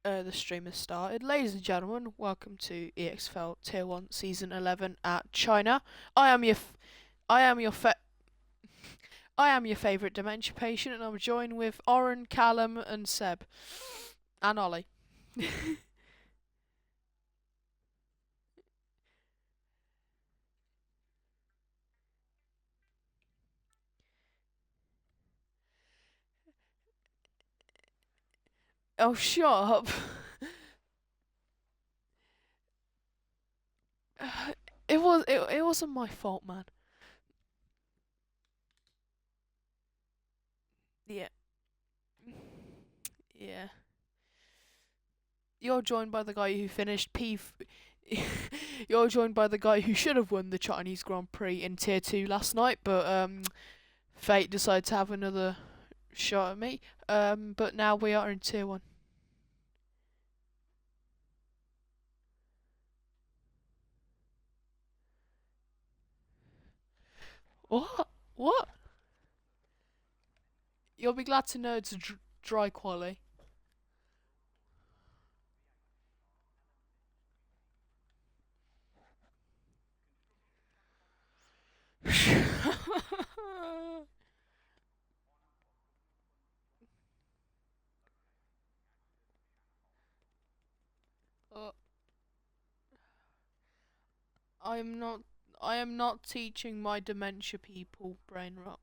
The stream has started. Ladies and gentlemen, welcome to EXFL Tier 1 Season 11 at China. I am your I am your I am your favourite dementia patient, and I'm joined with Oren, Callum and Seb. And Ollie. Oh, shut up. It wasn't my fault, man. Yeah. Yeah. You're joined by the guy who finished P. You're joined by the guy who should have won the Chinese Grand Prix in Tier 2 last night, but fate decided to have another shot at me. But now we are in Tier 1. What? What? You'll be glad to know it's a dry quali. uh, I am not. I am not teaching my dementia people brain rot.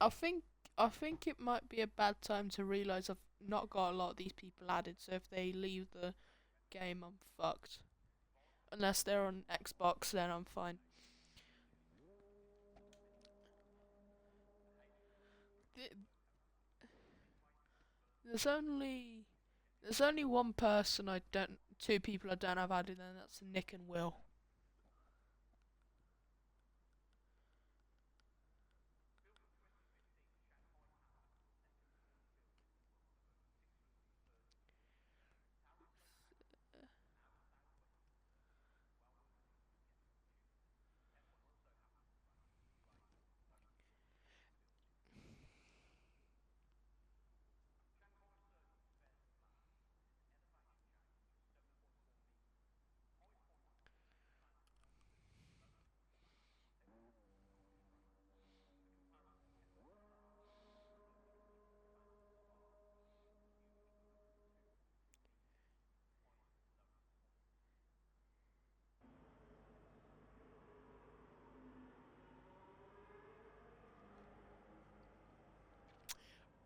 I think. I think it might be a bad time to realise I've not got a lot of these people added. So if they leave the game, I'm fucked. Unless they're on Xbox, then I'm fine. There's only there's only one person I don't, two people I don't have added, and that's Nick and Will.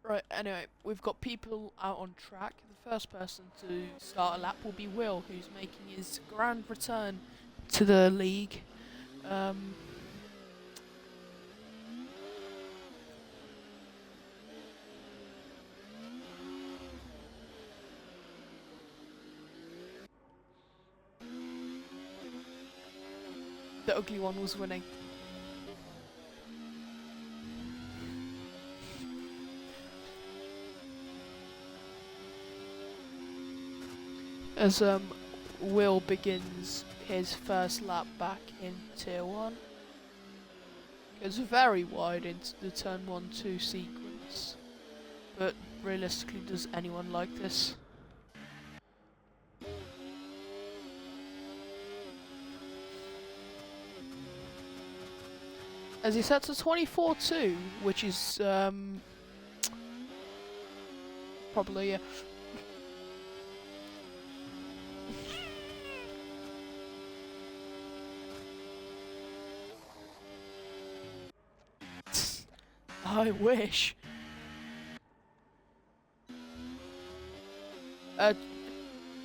Right, anyway, we've got people out on track. The first person to start a lap will be Will, who's making his grand return to the league. Um, the ugly one was winning. As Will begins his first lap back in Tier 1. It's very wide into the turn 1-2 sequence. But realistically, does anyone like this? As he sets a 24-2, which is probably I wish. A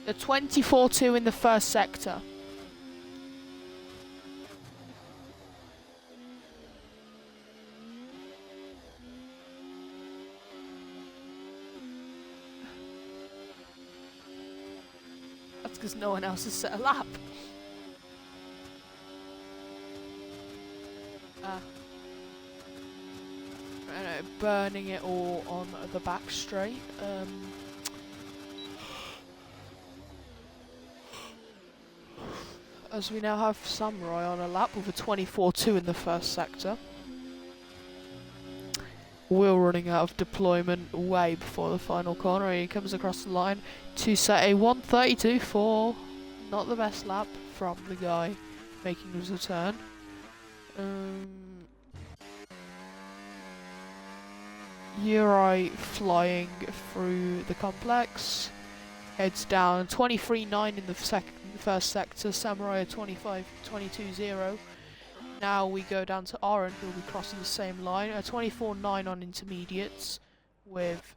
24-2 in the first sector. That's because no one else has set a lap. Burning it all on the back straight. as we now have Samurai on a lap with a 24.2 in the first sector. Will running out of deployment way before the final corner. He comes across the line to set a 1:32.4. Not the best lap from the guy making his return. Uri flying through the complex. Heads down 23.9 in the first sector. Samurai 22.0. Now we go down to Oren, who will be crossing the same line. A 24.9 on intermediates with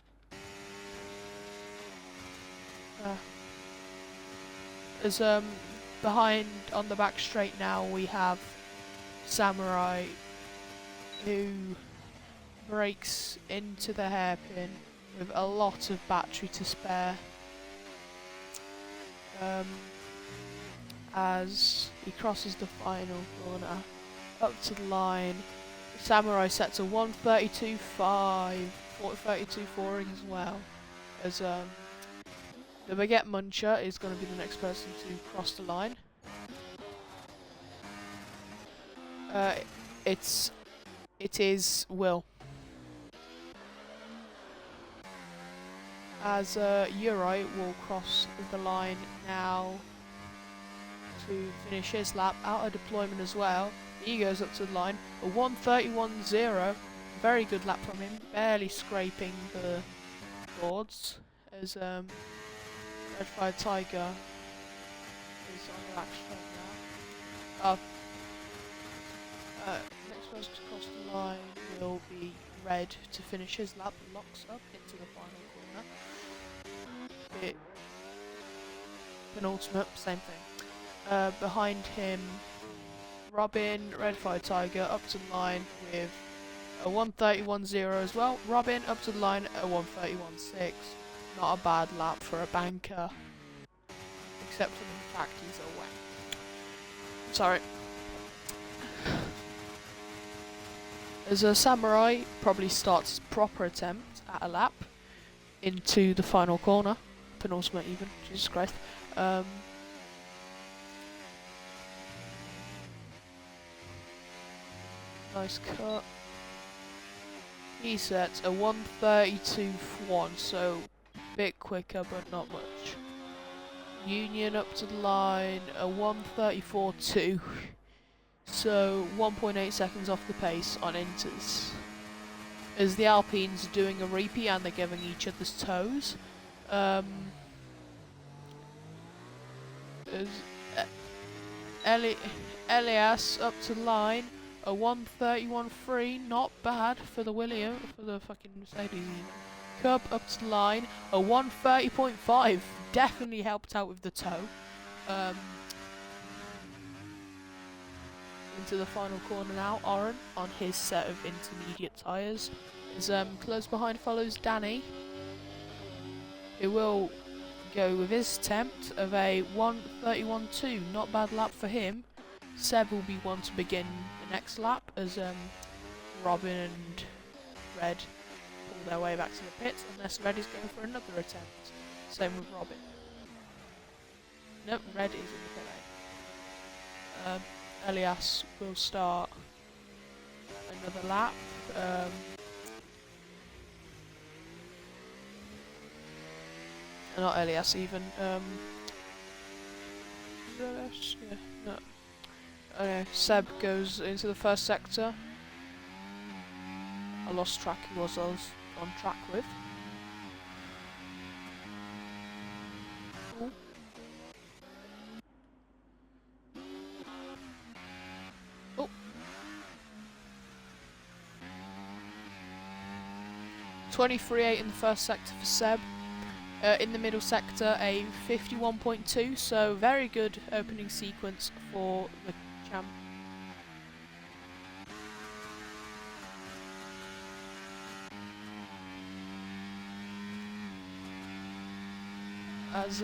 behind on the back straight now we have Samurai, who breaks into the hairpin with a lot of battery to spare. As he crosses the final corner up to the line, Samurai sets a 1:32.5, 32.4 as well. As the Baguette Muncher is going to be the next person to cross the line. It is Will. As Uri will cross the line now to finish his lap out of deployment as well. He goes up to the line, a 1:31.0, very good lap from him, barely scraping the boards. As Red Fire Tiger is on the back straight now. Next person to cross the line will be Red to finish his lap, locks up into the final corner. Penultimate, same thing. Behind him, Robin, Red Fire Tiger up to the line with a 1:31.0 as well. Robin up to the line at a 1:31.6. Not a bad lap for a banker, except for the fact he's away. Sorry. As a Samurai probably starts his proper attempt at a lap into the final corner, penultimate even, Jesus Christ. Nice cut. He sets a 1:32.1, so a bit quicker but not much. Union up to the line, a 1:34.2, so 1.8 seconds off the pace on inters. As the Alpines are doing a repeat and they're giving each other's toes. Elias up to the line, a 1:31.3, not bad for the fucking Mercedes even. Cub up to the line, a 1:30.5, definitely helped out with the toe. Into the final corner now, Oren on his set of intermediate tyres. As close behind follows Danny, who will go with his attempt of a 1:31.2, not bad lap for him. Seb will be one to begin the next lap as Robin and Red pull their way back to the pits, unless Red is going for another attempt. Same with Robin. Nope, Red is in the pit lane. Elias will start another lap. Not Elias even. Okay, Seb goes into the first sector. I lost track who was on track with. Ooh. 23.8 in the first sector for Seb. In the middle sector, a 51.2, so very good opening sequence for the champ. As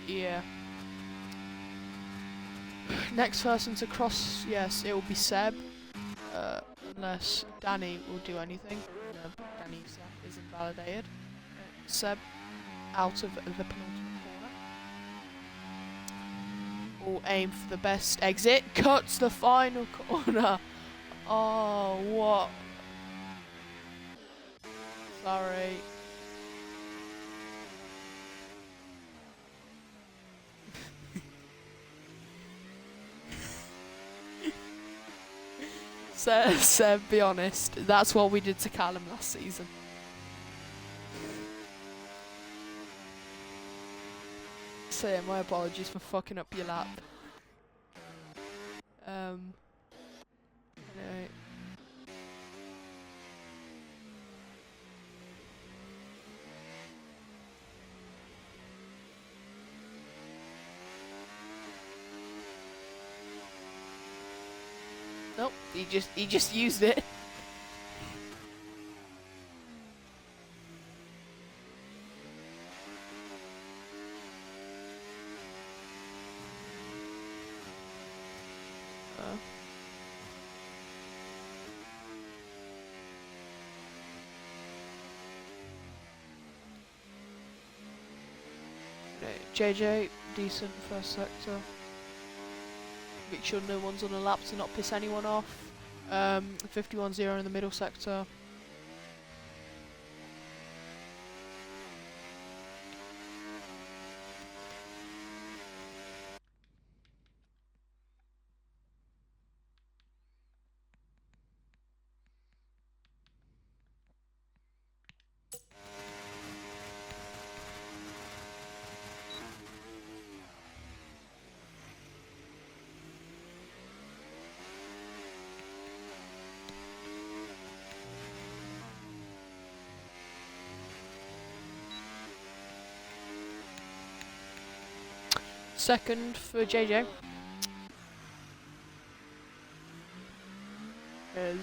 yeah. Next person to cross, yes, it will be Seb. Unless Danny will do anything. No, Danny is invalidated. Seb out of the penultimate corner. Will aim for the best exit. Cuts the final corner. Oh, what? Sorry. Seb, be honest. That's what we did to Callum last season. So yeah, my apologies for fucking up your lap. Anyway. Nope, he just used it. JJ, decent first sector. Make sure no one's on a lap to not piss anyone off. 51-0 in the middle sector. Second for JJ is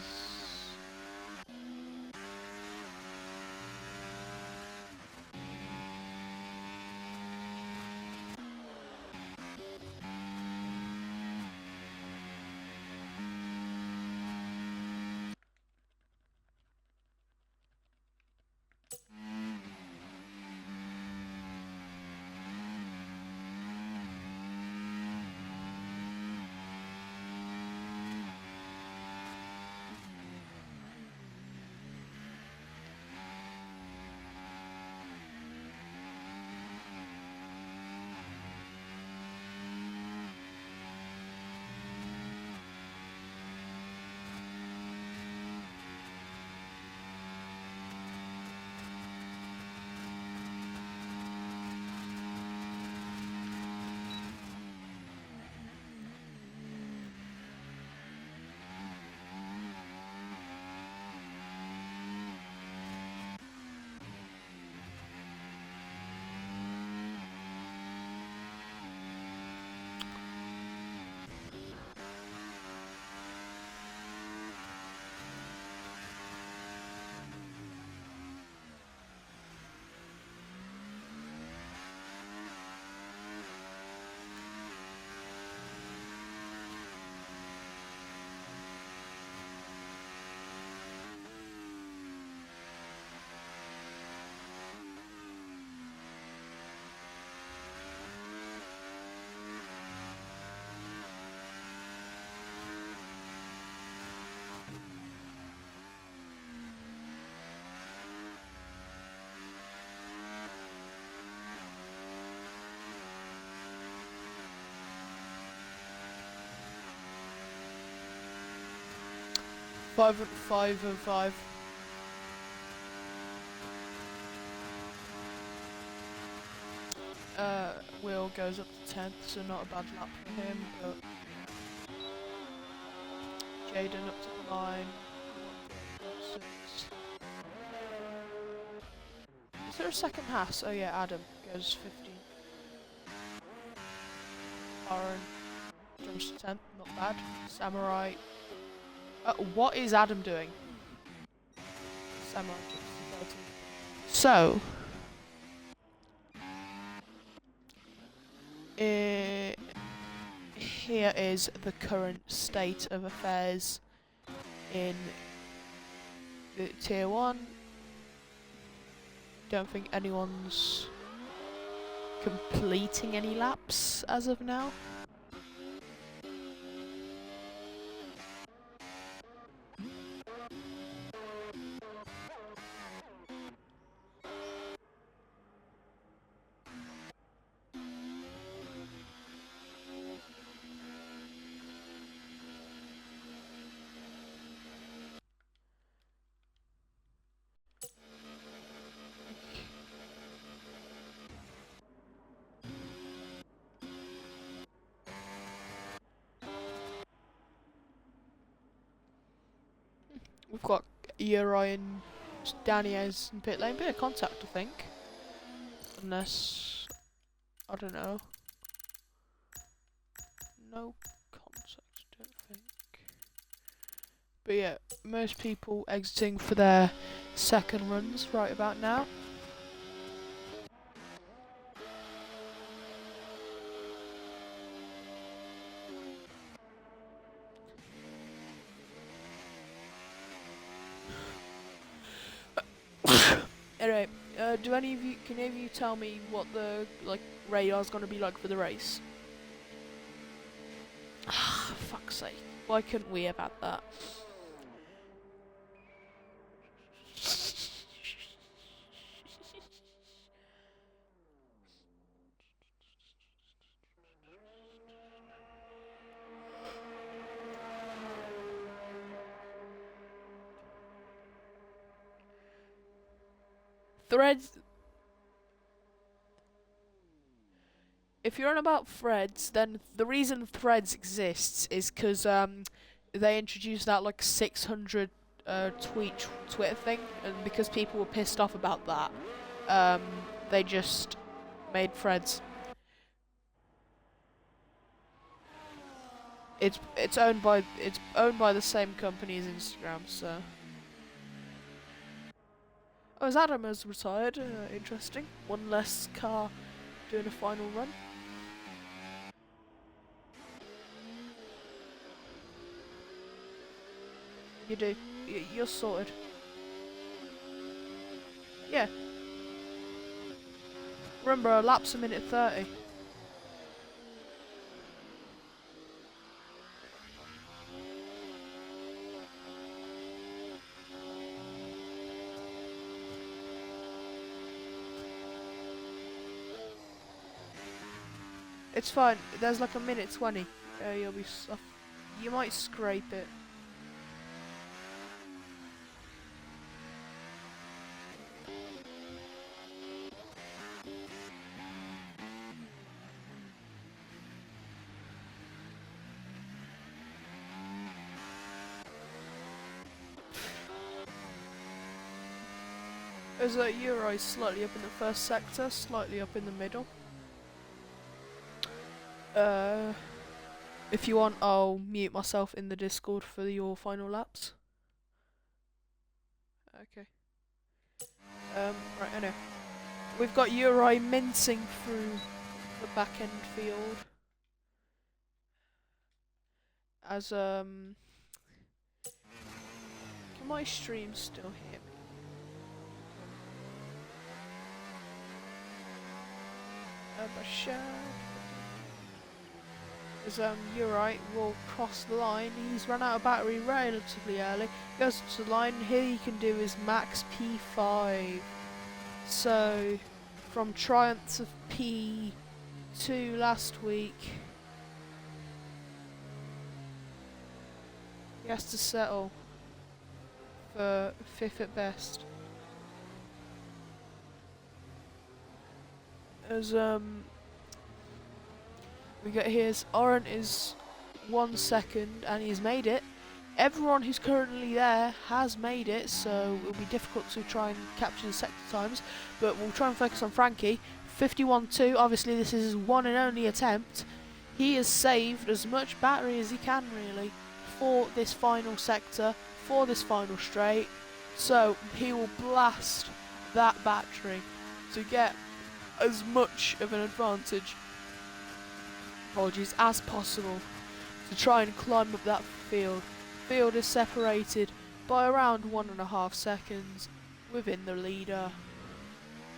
five and five. Will goes up to 10th, so not a bad lap for him, but Jaden up to the line. 6. Is there a second Haas? Oh yeah, Adam goes 15. Aaron jumps to 10th, not bad. Samurai. What is Adam doing? Samurai jumps to 13. So, here is the current state of affairs in the Tier 1. Don't think anyone's completing any laps as of now. We've got Uri and Daniels in pit lane. Bit of contact, I think. Unless, I don't know. No contact, I don't think. But yeah, most people exiting for their second runs right about now. Anyway, can any of you tell me what the radar's gonna be like for the race? Ah, fuck's sake! Why couldn't we have had that? Threads. If you're on about threads, then the reason threads exists is because they introduced that like 600 Twitter thing, and because people were pissed off about that, they just made threads. It's owned by the same company as Instagram, so. Oh, as Adam has retired, interesting. One less car doing a final run. You do. You're sorted. Yeah. Remember, a lap's a minute 30. It's fine. There's like a minute 20. You'll be. You might scrape it. There's a Euro slightly up in the first sector, slightly up in the middle. If you want, I'll mute myself in the Discord for your final laps. Okay. Right, anyway. We've got Uri mincing through the back end field. As, can my stream still hear me? As Uri will cross the line. He's run out of battery relatively early. Goes to the line. Here he can do his max P5. So from triumphs of P2 last week, he has to settle for 5th at best. As we got here's Oren is 1 second and he's made it. Everyone who's currently there has made it, so it'll be difficult to try and capture the sector times, but we'll try and focus on Frankie. 51.2, obviously this is his one and only attempt. He has saved as much battery as he can really for this final sector, for this final straight, so he will blast that battery to get as much of an advantage, apologies, as possible to try and climb up that field. Field is separated by around 1.5 seconds within the leader.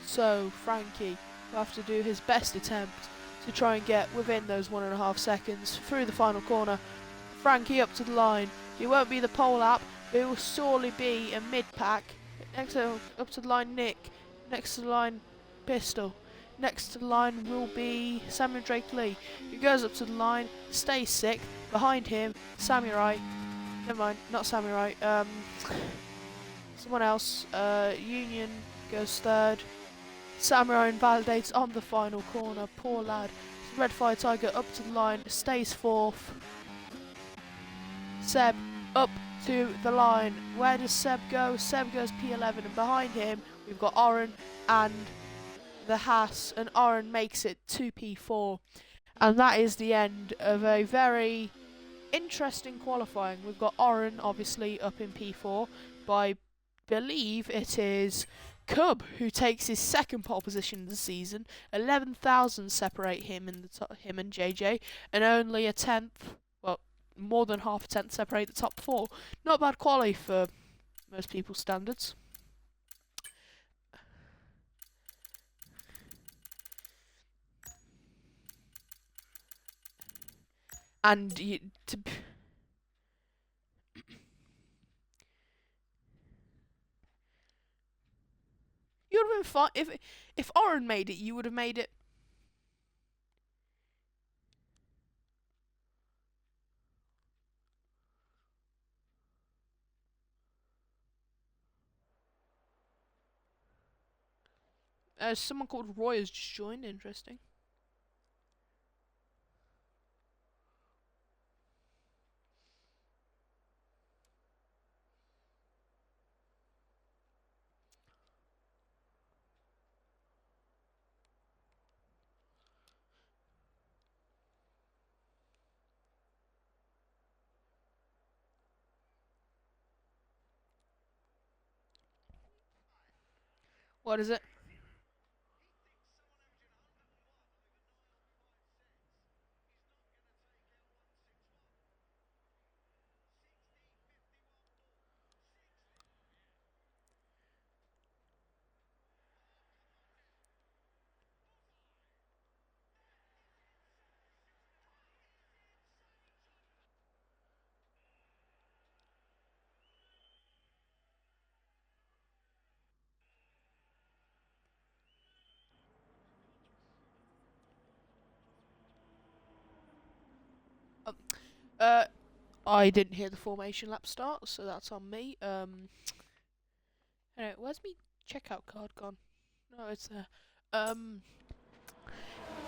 So Frankie will have to do his best attempt to try and get within those 1.5 seconds through the final corner. Frankie up to the line. He won't be the pole lap, but it will surely be a mid-pack. Next up to the line, Nick. Next to the line, Pistol. Next to the line will be Samuel Drake Lee, who goes up to the line, stays 6th. Behind him, Samurai. Never mind, not Samurai. Someone else. Union goes 3rd. Samurai invalidates on the final corner. Poor lad. Red Fire Tiger up to the line, stays 4th. Seb up to the line. Where does Seb go? Seb goes P11, and behind him we've got Oren and the Haas, and Oren makes it to P4. And that is the end of a very interesting qualifying. We've got Oren obviously up in P4, but I believe it is Cub who takes his second pole position of the season. 11,000 separate him and him and JJ, and only a tenth, well, more than half a tenth separate the top four. Not bad quality for most people's standards. And you'd have been fine if Oren made it. You would have made it. Someone called Roy has just joined. Interesting. What is it? I didn't hear the formation lap start, so that's on me. Anyway, where's my checkout card gone? No, it's there.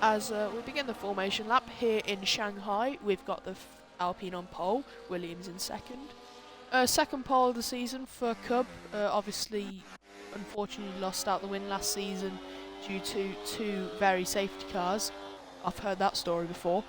As we begin the formation lap here in Shanghai, we've got the Alpine on pole, Williams in second. Second pole of the season for Cub. Obviously, unfortunately lost out the win last season due to two very safety cars. I've heard that story before.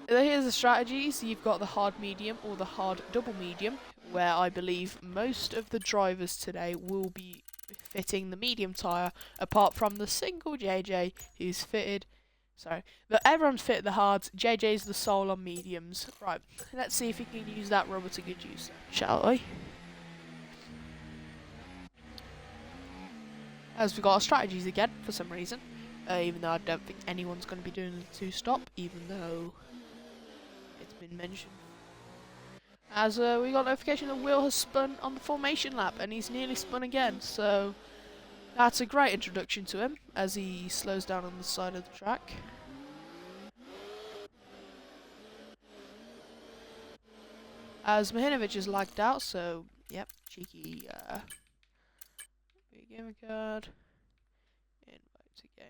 Here's the strategies. You've got the hard medium or the hard double medium, where I believe most of the drivers today will be fitting the medium tyre, apart from the single JJ who's fitted. Sorry, but everyone's fitted the hards. JJ's the sole on mediums. Right, let's see if he can use that rubber to good use, shall we? As we got our strategies again for some reason. Even though I don't think anyone's going to be doing the two-stop, even though it's been mentioned. As we got notification that Will has spun on the formation lap, and he's nearly spun again, so that's a great introduction to him, as he slows down on the side of the track. As Mahinovic is lagged out, so, yep, cheeky, game card, invite to game.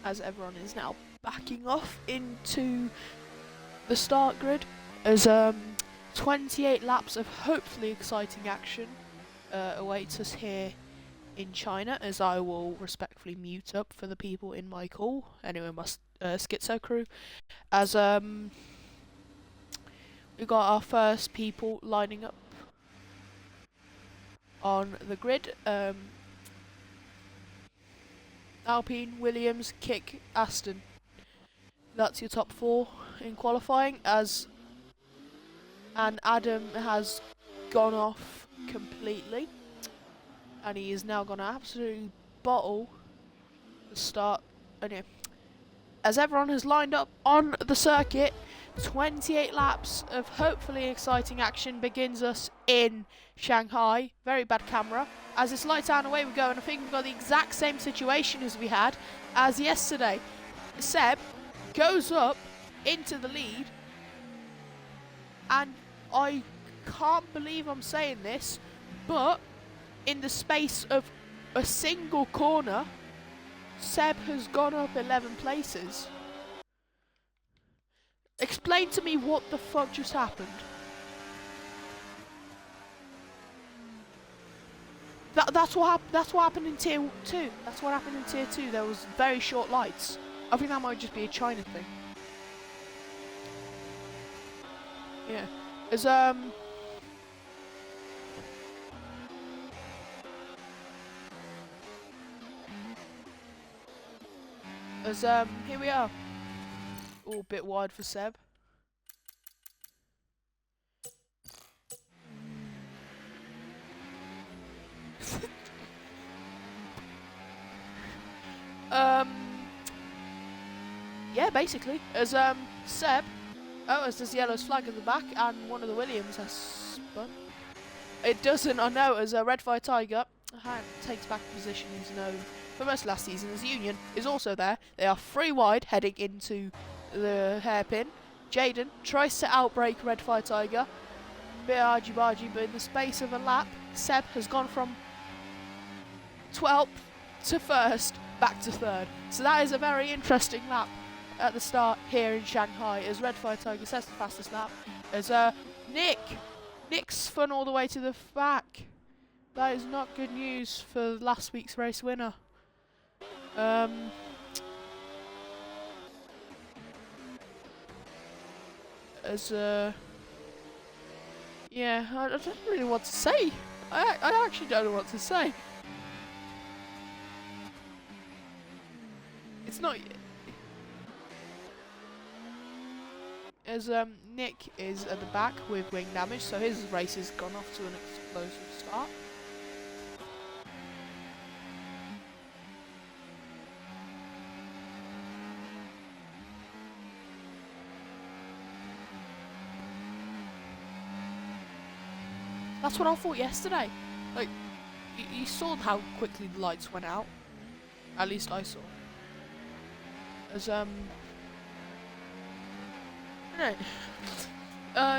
As everyone is now backing off into the start grid, as 28 laps of hopefully exciting action awaits us here in China, as I will respectfully mute up for the people in my call. Anyway, my schizo crew. As we got our first people lining up on the grid. Alpine, Williams, Kick, Aston. That's your top four in qualifying. And Adam has gone off completely, and he is now going to absolutely bottle the start. Anyway, as everyone has lined up on the circuit, 28 laps of hopefully exciting action begins us in Shanghai. Very bad camera. As it's lights down, away we go, and I think we've got the exact same situation as we had as yesterday. Seb goes up into the lead, and I can't believe I'm saying this, but in the space of a single corner, Seb has gone up 11 places. Explain to me what the fuck just happened. That's what happened in tier 2. That's what happened in tier 2. There was very short lights. I think that might just be a China thing. Yeah. Here we are. Oh, a bit wide for Seb. Yeah, basically. Seb, as there's yellow's flag at the back, and one of the Williams has spun. It doesn't, I know, as a Red Fire Tiger takes back position he's known for most of last season as Union is also there. They are 3 wide heading into the hairpin. Jaden tries to outbrake Red Fire Tiger. Bit argy-bargy, but in the space of a lap, Seb has gone from 12th to 1st, back to 3rd. So that is a very interesting lap at the start here in Shanghai, as Red Fire Tiger sets the fastest lap. As Nick's spun all the way to the back. That is not good news for last week's race winner. Yeah, I don't really know what to say. I actually don't know what to say. It's not... As Nick is at the back with wing damage, so his race has gone off to an explosive start. That's what I thought yesterday. Like, you saw how quickly the lights went out. At least I saw. As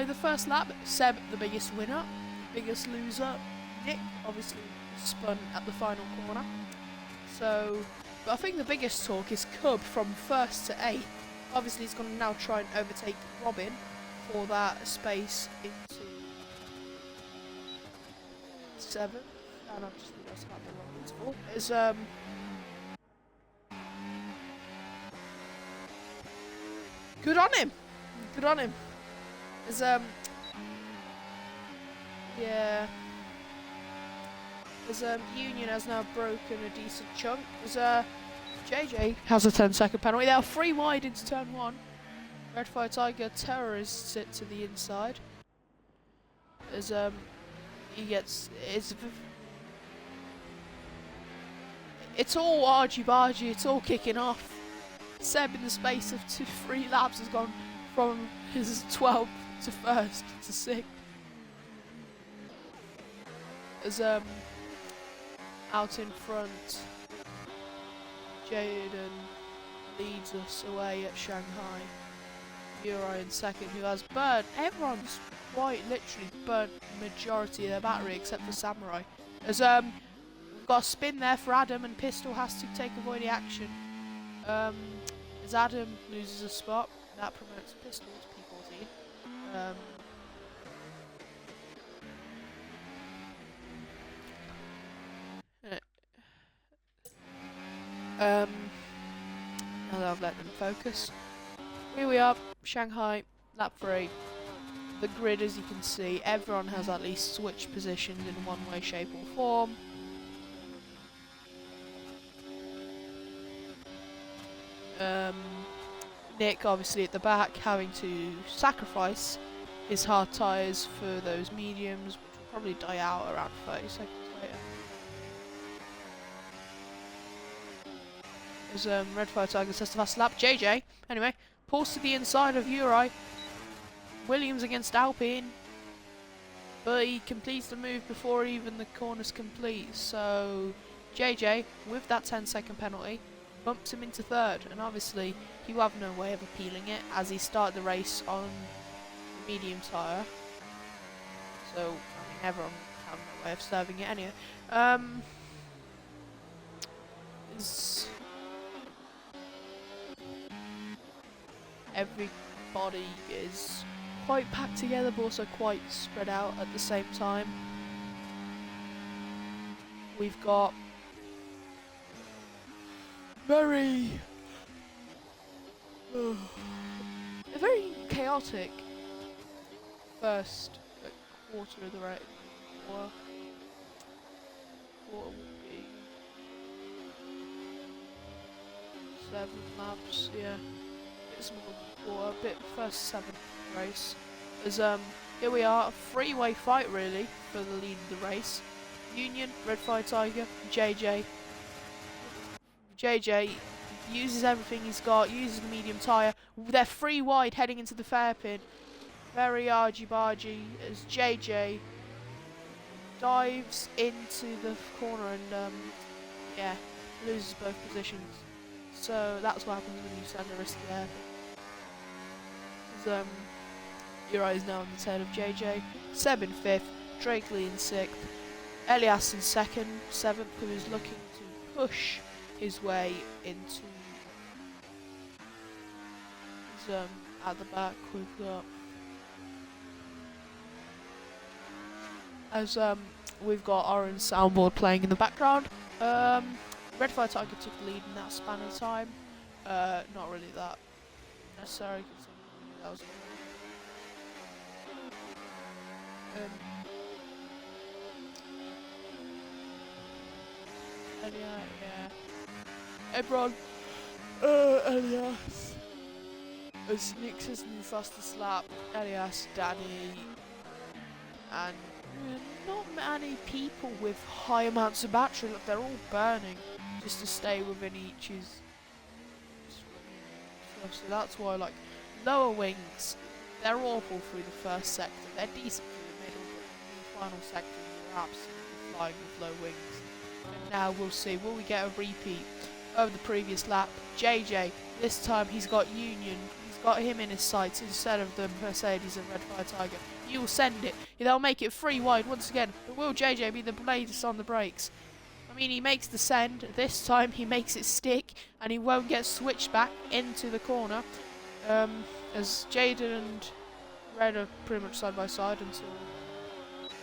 the first lap, Seb the biggest winner, biggest loser. Nick obviously spun at the final corner. So, but I think the biggest talk is Cub from 1st to 8th. Obviously he's going to now try and overtake Robin for that space into 7th. And I've just realised how the Robin's for. Is good on him. Good on him. As yeah. As Union has now broken a decent chunk. As JJ has a 10-second penalty. They are 3 wide into turn 1. Red Fire Tiger terrorists it to the inside. As he gets it's all argy-bargy, it's all kicking off. Seb in the space of 3 laps has gone from his 12th to 1st to 6th. As out in front, Jaden leads us away at Shanghai. Uri in 2nd, who has burnt, everyone's quite literally burnt majority of their battery except for Samurai. As we've got a spin there for Adam, and Pistol has to take avoiding action. As Adam loses a spot, that promotes Pistol to P14. Now that I've let them focus. Here we are, Shanghai, lap 3. The grid, as you can see, everyone has at least switched positions in one way, shape or form. Nick obviously at the back having to sacrifice his hard tyres for those mediums, which will probably die out around 30 seconds later. As Red Fire Tiger says the fast lap, JJ, anyway, pulls to the inside of Uri. Williams against Alpine, but he completes the move before even the corner's complete, so JJ, with that 10-second penalty, bumps him into third, and obviously he will have no way of appealing it as he started the race on the medium tyre. So, I mean, everyone will have no way of serving it anyway. Everybody is quite packed together, but also quite spread out at the same time. We've got a very chaotic first quarter of the race. Quarter would be 7 laps, yeah. It's more than a quarter, first 7 race. As here we are, a three-way fight really for the lead of the race. Union, Red Fire Tiger, JJ. JJ uses everything he's got, uses the medium tyre. They're 3 wide heading into the hairpin. Very argy-bargy as JJ dives into the corner and yeah, loses both positions. So that's what happens when you send a risky hairpin. Uri is now on the tail of JJ. Seb in 5th, Drake Lee in 6th, Elias in 2nd, 7th, who is looking to push his way into at the back. We've got Orange soundboard playing in the background. Red Fire Tiger took the lead in that span of time. Not really that necessary considering that was yeah. Ebron, Elias. As Nix is in the fastest lap, Elias, Danny, and not many people with high amounts of battery. Look, they're all burning just to stay within each's. So that's why, like, lower wings, they're awful through the first sector. They're decent through the middle, but in the final sector, you're absolutely flying with low wings. And now we'll see, will we get a repeat of the previous lap? JJ, this time he's got Union. He's got him in his sights instead of the Mercedes and Red Fire Tiger. You will send it. They'll make it 3 wide once again. But will JJ be the latest on the brakes? I mean, he makes the send. This time he makes it stick, and he won't get switched back into the corner. As Jaden and Red are pretty much side by side until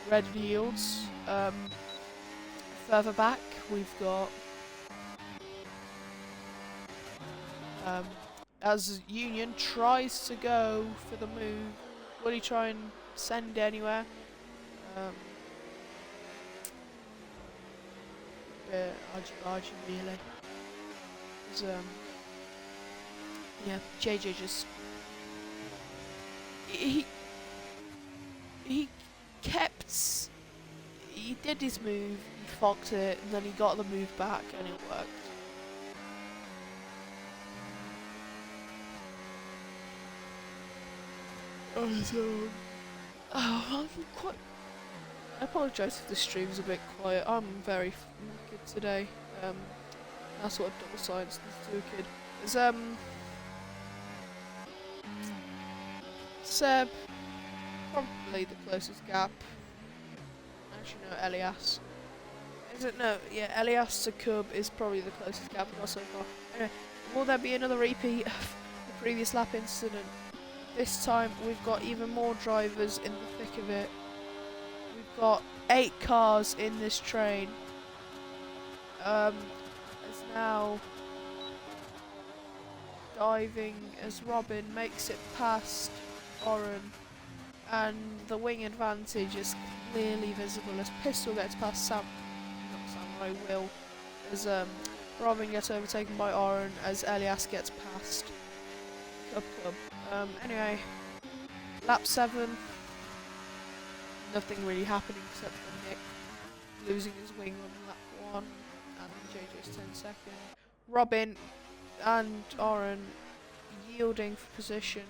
Red yields. Further back, we've got as Union tries to go for the move. Will he try and send anywhere? Argy really. Yeah, JJ just he did his move, he fogged it, and then he got the move back, and it worked. I apologise if the stream's a bit quiet. I'm very good today. That's what double science does to a kid. There's Seb, probably the closest gap. Actually no, Elias. Is it? No, yeah, Elias to Cub is probably the closest gap we've got so far. Anyway, will there be another repeat of the previous lap incident? This time we've got even more drivers in the thick of it. We've got 8 cars in this train. It's now diving as Robin makes it past Oren, and the wing advantage is clearly visible as Pistol gets past Samurai Will, as Robin gets overtaken by Oren as Elias gets past Cub. Anyway, lap 7, nothing really happening except for Nick losing his wing on lap 1 and JJ's 10-second. Robin and Oren yielding for position.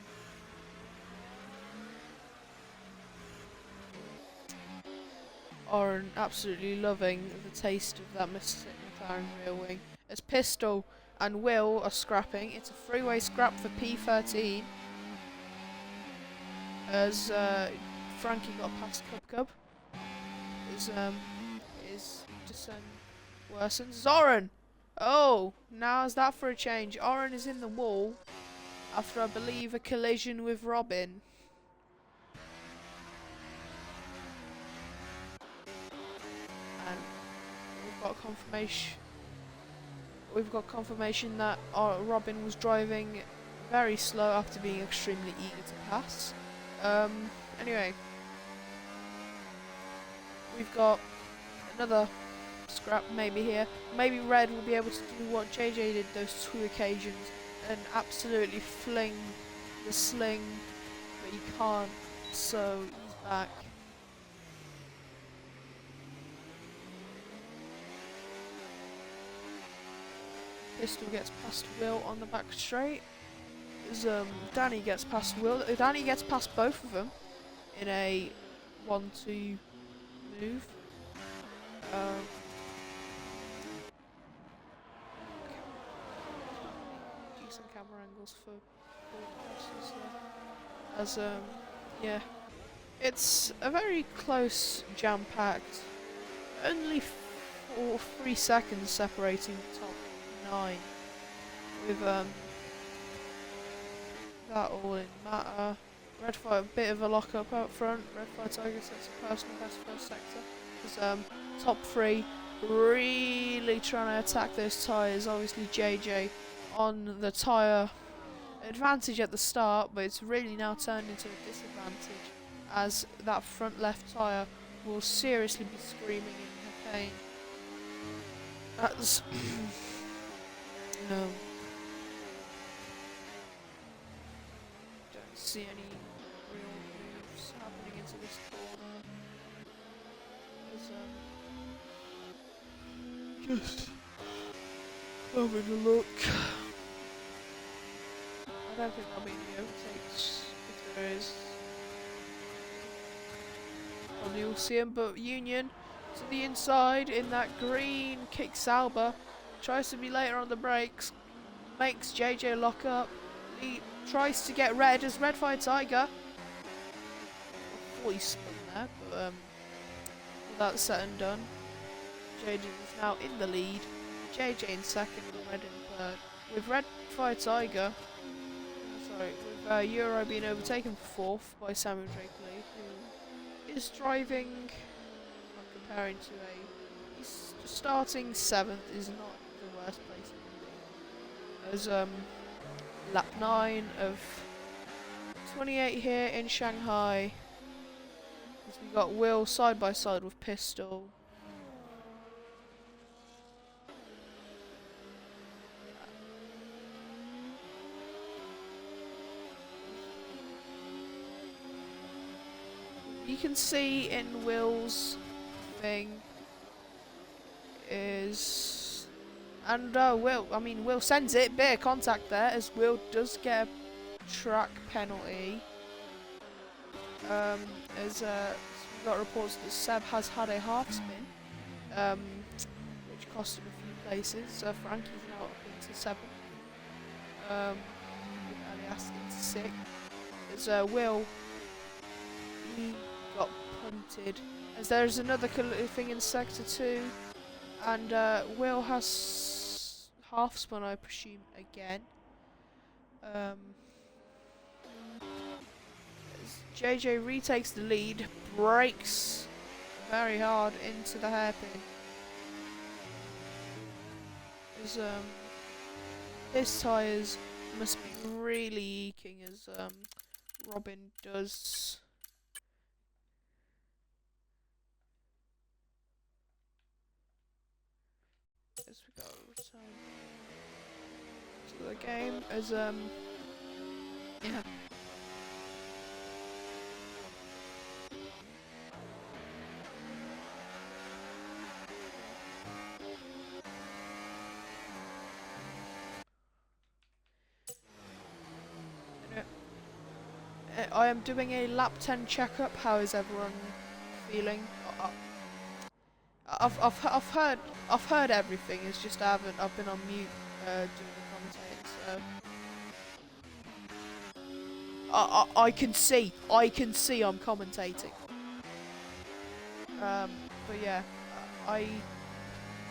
Oren absolutely loving the taste of that McLaren rear wing. As Pistol and Will are scrapping. It's a three-way scrap for P13 as Frankie got past Cub. His descent worsens. Zoran! Oh, now's that for a change. Oren is in the wall after, I believe, a collision with Robin. And we've got confirmation that Robin was driving very slow after being extremely eager to pass. Anyway, we've got another scrap maybe here. Maybe Red will be able to do what JJ did those 2 occasions and absolutely fling the sling, but he can't, so he's back. Pistol gets past Will on the back straight. As Danny gets past Will. Danny gets past both of them in a 1-2 move. Decent camera angles for broadcasters there. As yeah, it's a very close, jam-packed. Only 3 seconds separating the top 9 with that all in matter. Red Fire, a bit of a lock up out front. Red Fire Tiger sets a personal best first sector. Because top 3 really trying to attack those tyres. Obviously JJ on the tyre advantage at the start, but it's really now turned into a disadvantage as that front left tyre will seriously be screaming in her pain. That's no. Don't see any real moves happening into this corner. Just having a look. I don't think there'll be any overtakes. If there is, probably will see him. But Union to the inside in that green, kicks Alba, tries to be later on the brakes, makes JJ lock up. He tries to get Red as Red Fire Tiger. I thought he spun there, but with that said and done, JJ is now in the lead. JJ in second and Red in third. With Red Fire Tiger, with Euro being overtaken for fourth by Samuel Drake Lee, who is driving, I'm comparing to he's starting 7th is not the worst place in the league. As lap 9 of 28 here in Shanghai. As we got Will side by side with Pistol. You can see in Will's thing is, and Will sends it, bit of contact there as Will does get a track penalty. As we got reports that Seb has had a half spin, which cost him a few places. Frankie's now up into 7th, with Elias into 6th. As Will, he got punted. As there's another thing in sector 2, and Will has half spun, I presume, again. JJ retakes the lead, brakes very hard into the hairpin. As his tyres must be really eking as Robin does. As we go return to the game, as yeah. I am doing a lap 10 checkup. How is everyone feeling? I've heard everything. It's just I've been on mute doing the commentating. So I can see I'm commentating. But yeah, I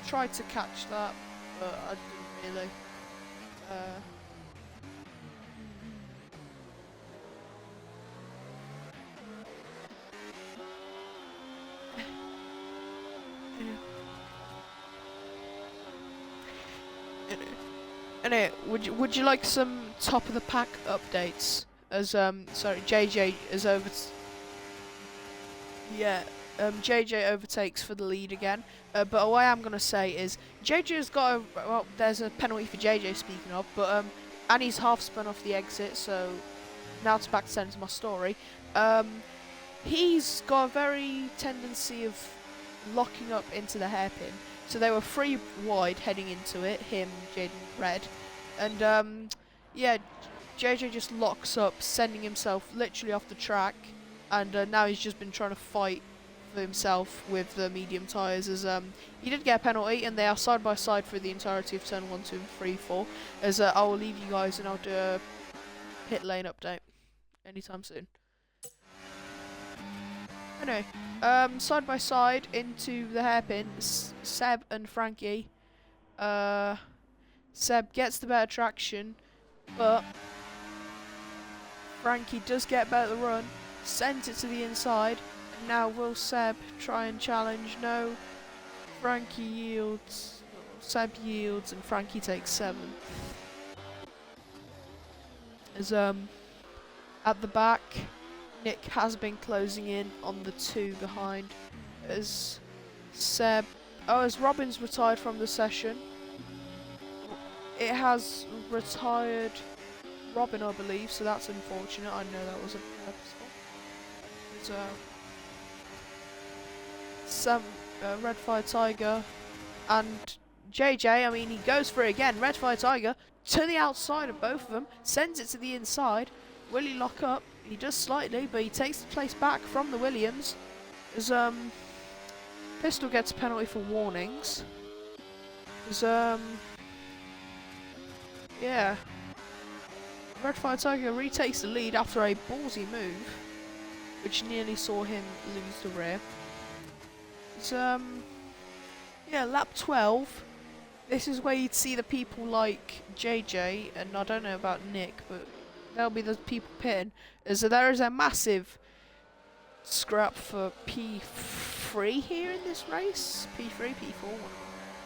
tried to catch that, but I didn't really. Uh, Anyway, would you like some top of the pack updates? As sorry, JJ is over. Yeah, JJ overtakes for the lead again. But what I am gonna say is JJ's got a well. There's a penalty for JJ speaking of, but and he's half spun off the exit. So now to back to send to my story. He's got a very tendency of locking up into the hairpin. So they were 3 wide heading into it, him, Jaden, Red. And yeah, JJ just locks up, sending himself literally off the track. And now he's just been trying to fight for himself with the medium tyres. As he did get a penalty, and they are side by side for the entirety of turn 1, 2, and 3, 4. As I will leave you guys and I'll do a pit lane update anytime soon. Anyway, side by side into the hairpin, Seb and Frankie. Seb gets the better traction, but Frankie does get better run, sends it to the inside. Now will Seb try and challenge? No. Frankie yields. Seb yields, and Frankie takes 7th. As at the back, Nick has been closing in on the 2 behind. As Seb, as Robin's retired from the session. It has retired Robin, I believe, so that's unfortunate. I know that wasn't purposeful. It's Sam, Red Fire Tiger, and JJ. I mean, he goes for it again. Red Fire Tiger to the outside of both of them, sends it to the inside. Will he lock up? He does slightly, but he takes the place back from the Williams. As Pistol gets a penalty for warnings. As yeah, Red Fire Tiger retakes the lead after a ballsy move, which nearly saw him lose the rear. It's yeah, lap 12. This is where you'd see the people like JJ, and I don't know about Nick, but they'll be the people pitting. As there is a massive scrap for P3 here in this race. P3, P4.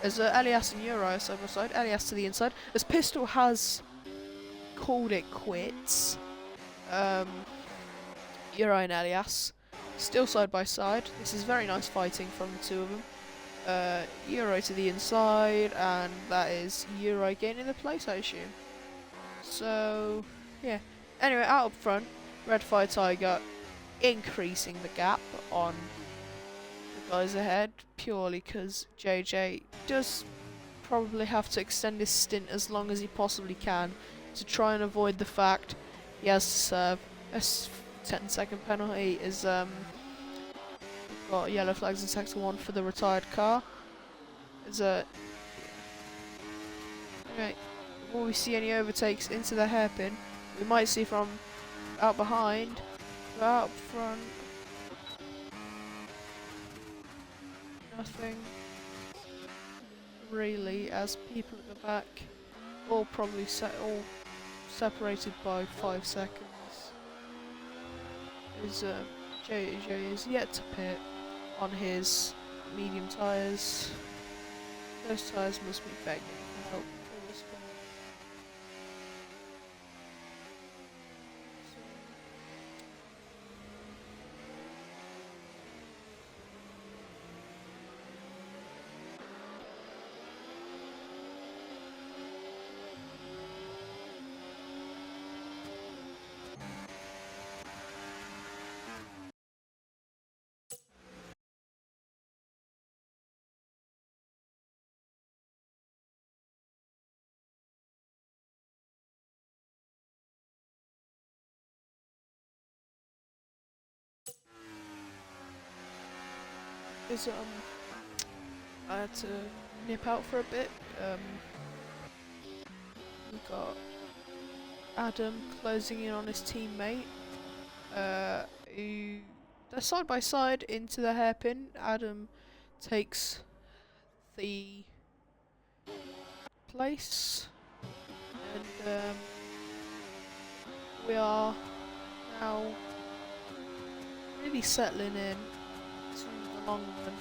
As Elias and Uriah side by side. Elias to the inside. As Pistol has called it quits. Uriah and Elias still side by side. This is very nice fighting from the 2 of them. Uriah to the inside, and that is Uriah gaining the place, I assume. So, yeah. Anyway, out up front, Red Fire Tiger increasing the gap on the guys ahead, purely because JJ does probably have to extend his stint as long as he possibly can to try and avoid the fact he has to serve a 10-second penalty. Is we've got yellow flags in sector 1 for the retired car. Is anyway, before we see any overtakes into the hairpin, we might see from out behind, out front, nothing really, as people at the back all probably all separated by 5 seconds. Is JJ is yet to pit on his medium tyres. Those tyres must be begging for help at this point. Is I had to nip out for a bit. we've got Adam closing in on his teammate. They're side by side into the hairpin. Adam takes the place, and we are now really settling in to the long run.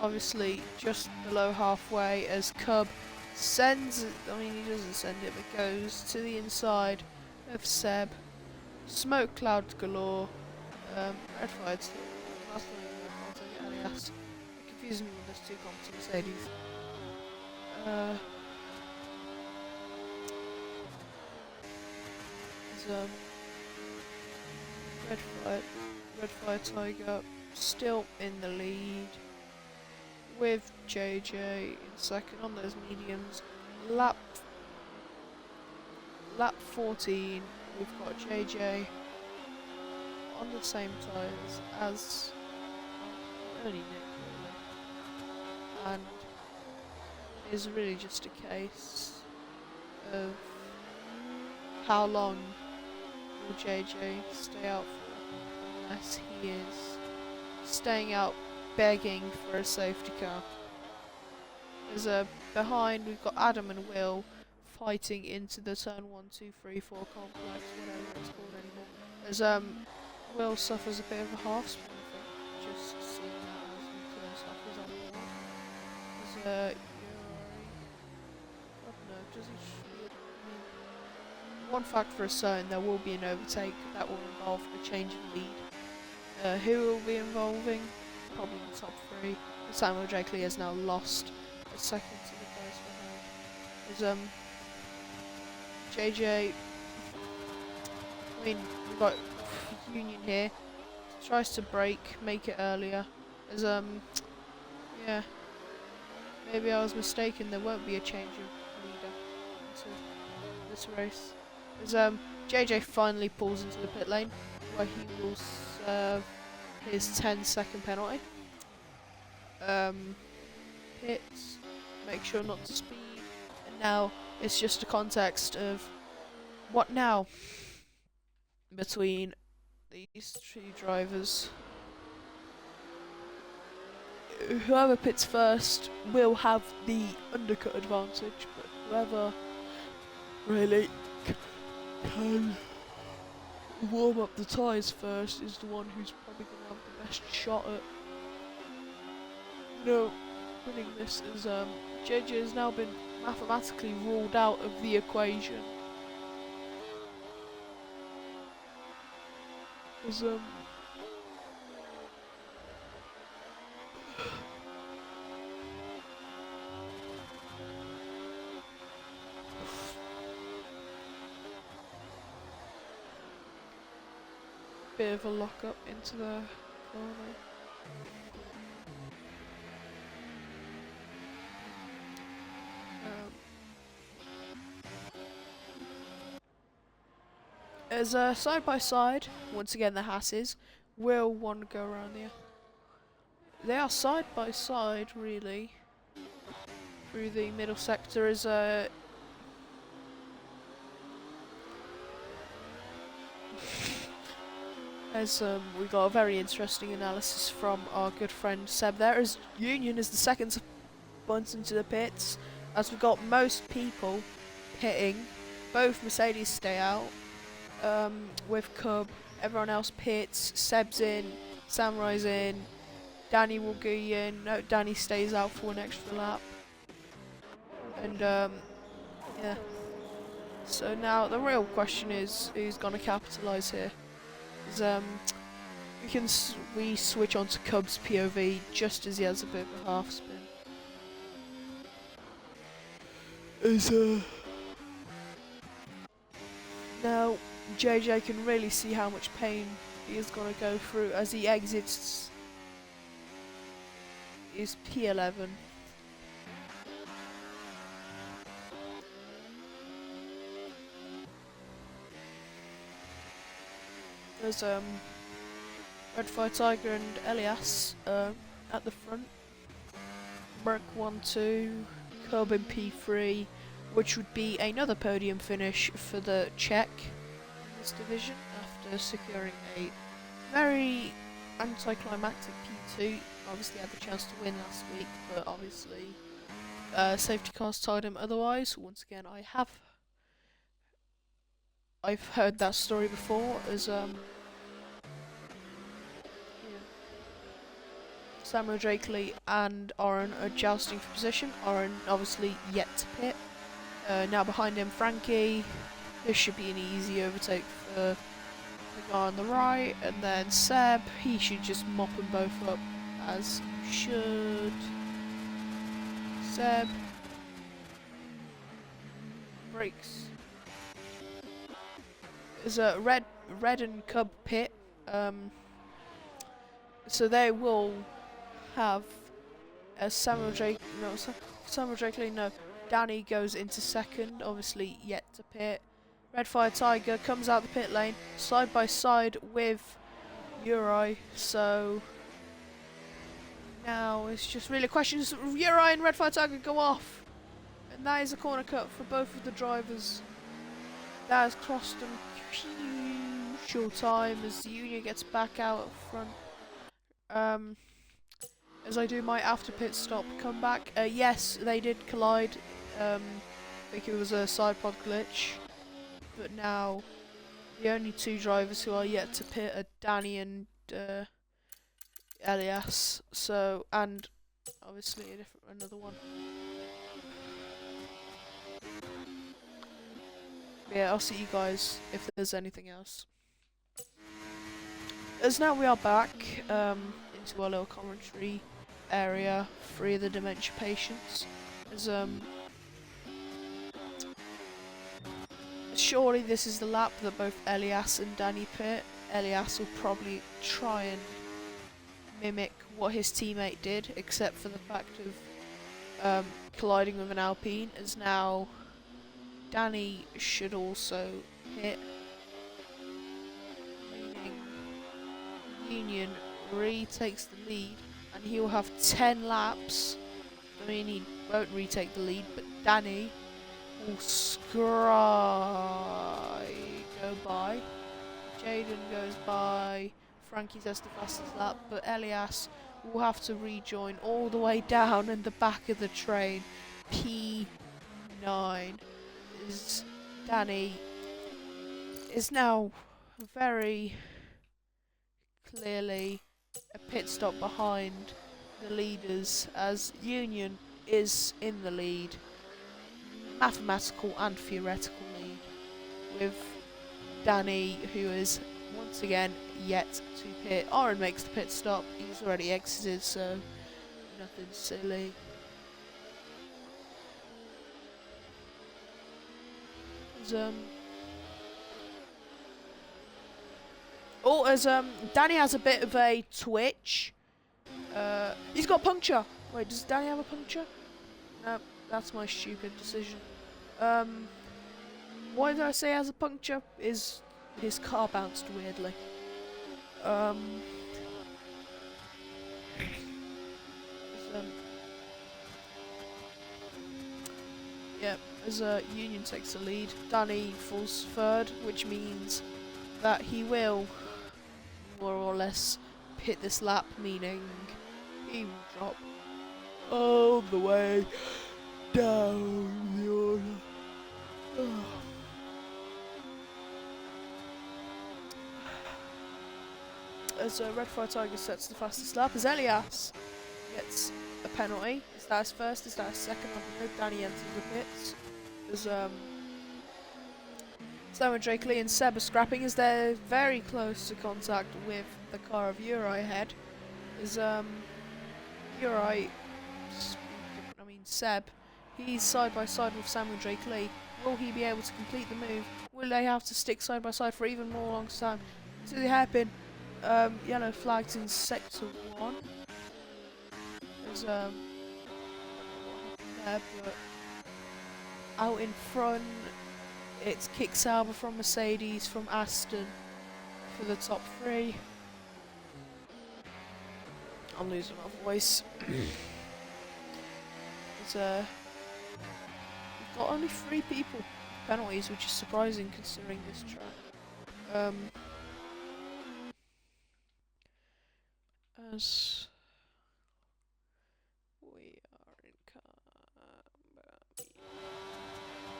Obviously, just below halfway as Cub sends it, I mean, he doesn't send it, but goes to the inside of Seb. Smoke clouds galore. Red flags. That's not even red flags, I get alias. It confuses me with those two comps Mercedes. There's Red Fire Tiger still in the lead with JJ in second on those mediums. Lap 14, we've got JJ on the same tyres as only Nick, really. And it's really just a case of how long will JJ stay out for, unless he is staying out begging for a safety car. There's behind, we've got Adam and Will fighting into the turn 1, 2, 3, 4 complex, whatever it's called anymore. As Will suffers a bit of a half spin, I think, just seeing that as Nicola suffers on the wall. There's I don't know, does he? One fact for a certain, there will be an overtake that will involve a change of lead. Who will be involving? Probably the top 3. Samuel Jakely has now lost a second to the guys behind. There's JJ. I mean, we've got Union here. Tries to brake, make it earlier. There's yeah. Maybe I was mistaken. There won't be a change of leader into this race. As JJ finally pulls into the pit lane, where he will serve his 10-second penalty. Pits, make sure not to speed, and now it's just a context of what now between these two drivers. Whoever pits first will have the undercut advantage, but whoever really can warm up the tyres first is the one who's probably going to have the best shot at winning this. As JJ has now been mathematically ruled out of the equation. As bit of a lock up into the corner. As side by side, once again the Hasses will want to go around here. They are side by side, really, through the middle sector. As we got a very interesting analysis from our good friend Seb there, as Union is the second bunt into the pits, as we've got most people pitting. Both Mercedes stay out. With Cub, everyone else pits. Seb's in, Samurai's in, Danny will go in. No, Danny stays out for an extra lap. And yeah. So now the real question is, who's gonna capitalise here? We switch on to Cub's POV just as he has a bit of a half spin. Now JJ can really see how much pain he is going to go through as he exits his P11. There's Red Fire Tiger and Elias at the front. Merc 1-2, Cub in P3, which would be another podium finish for the Czech in this division after securing a very anticlimactic P2. Obviously had the chance to win last week, but obviously safety cars tied him otherwise. Once again, I've heard that story before, as Samuel Drakeley and Oren are jousting for position. Oren obviously yet to pit. Now behind him, Frankie. This should be an easy overtake for the guy on the right. And then Seb, he should just mop them both up, as you should. Seb. Brakes. There's a red and Cub pit. So they will have Samuel Drakeley, no. Danny goes into second, obviously yet to pit. Red Fire Tiger comes out the pit lane, side by side with Uri. So now it's just really a question: does Uri and Red Fire Tiger go off? And that is a corner cut for both of the drivers. That has crossed them crucial time as the Union gets back out up front. As I do my after pit stop comeback, yes, they did collide. I think it was a side pod glitch, but now the only two drivers who are yet to pit are Danny and Elias. So, and obviously another one. Yeah, I'll see you guys if there's anything else. As now we are back into our little commentary area, free of the dementia patients. As surely this is the lap that both Elias and Danny pit. Elias will probably try and mimic what his teammate did, except for the fact of colliding with an Alpine, as now Danny should also hit, meaning Union retakes the lead, and he will have 10 laps. I mean, he won't retake the lead, but Danny will go by. Jaden goes by. Frankie's has the fastest lap, but Elias will have to rejoin all the way down in the back of the train. P9. Is Danny is now very clearly a pit stop behind the leaders, as Union is in the lead, mathematical and theoretical lead, with Danny, who is once again yet to pit. Oren makes the pit stop, he's already exited, so nothing silly. Danny has a bit of a twitch. He's got puncture. Wait, does Danny have a puncture? No, that's my stupid decision. Why did I say he has a puncture? Is his car bounced weirdly. Yeah, as Union takes the lead, Danny falls third, which means that he will more or less pit this lap, meaning he will drop all the way down the order. As Red Fire Tiger sets the fastest lap, as Elias gets a penalty. Is that his first? Is that his second? I hope Danny enters the pits. As Samuel Drakeley and Seb are scrapping, as they're very close to contact with the car of Uri ahead. As Seb, he's side by side with Samuel Drakeley. Will he be able to complete the move? Will they have to stick side by side for even more long time? To the hairpin. Yellow flags in sector 1. There's there, but out in front it's Kick Sauber from Mercedes, from Aston for the top 3. I'm losing my voice. We've got only 3 people penalties, which is surprising considering this track. As we are